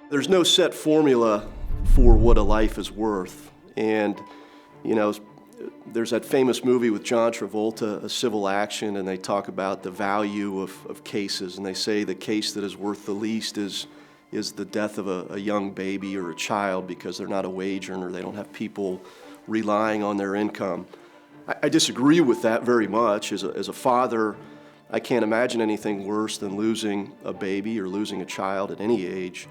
There's no set formula for what a life is worth. And, you know, there's that famous movie with John Travolta, A Civil Action, and they talk about the value of cases. And they say the case that is worth the least is the death of a young baby or a child because they're not a wage earner, they don't have people relying on their income. I disagree with that very much. As a father, I can't imagine anything worse than losing a baby or losing a child at any age.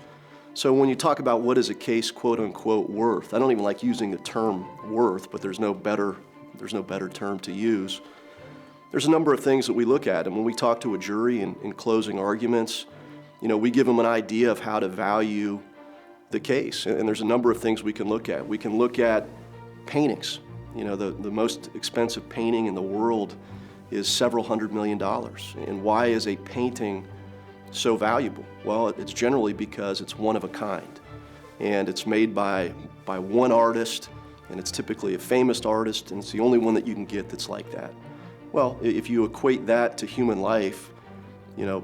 So when you talk about what is a case quote unquote worth, I don't even like using the term worth, but there's no better term to use. There's a number of things that we look at, and when we talk to a jury in closing arguments, you know, we give them an idea of how to value the case, and there's a number of things we can look at. We can look at paintings. You know, the most expensive painting in the world is several $100 million. And why is a painting so valuable? Well, it's generally because it's one of a kind. And it's made by one artist, and it's typically a famous artist, and it's the only one that you can get that's like that. Well, if you equate that to human life, you know,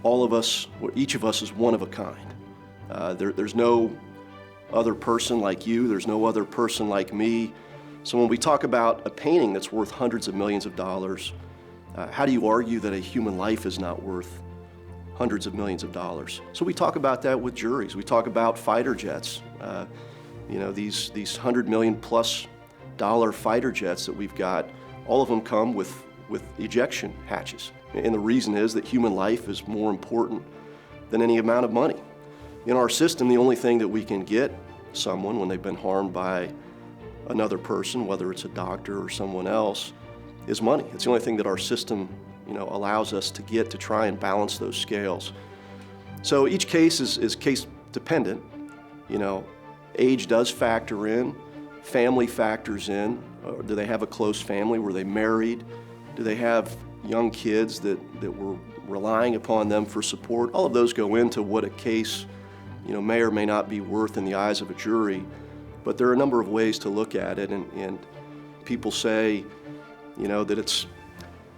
all of us, each of us is one of a kind. There's no other person like you, there's no other person like me. So when we talk about a painting that's worth hundreds of millions of dollars, how do you argue that a human life is not worth hundreds of millions of dollars? So we talk about that with juries. We talk about fighter jets. You know, these $100 million plus fighter jets that we've got, all of them come with ejection hatches. And the reason is that human life is more important than any amount of money. In our system, the only thing that we can get someone when they've been harmed by another person, whether it's a doctor or someone else, is money. It's the only thing that our system, you know, allows us to get to try and balance those scales. So each case is case dependent. You know, age does factor in, family factors in. Do they have a close family? Were they married? Do they have young kids that were relying upon them for support? All of those go into what a case, you know, may or may not be worth in the eyes of a jury. But there are a number of ways to look at it, and people say, you know, that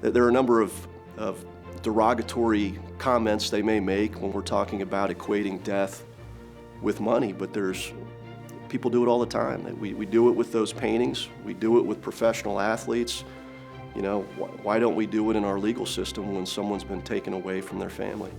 there are a number of derogatory comments they may make when we're talking about equating death with money, but people do it all the time. We do it with those paintings, we do it with professional athletes. You know, why don't we do it in our legal system when someone's been taken away from their family?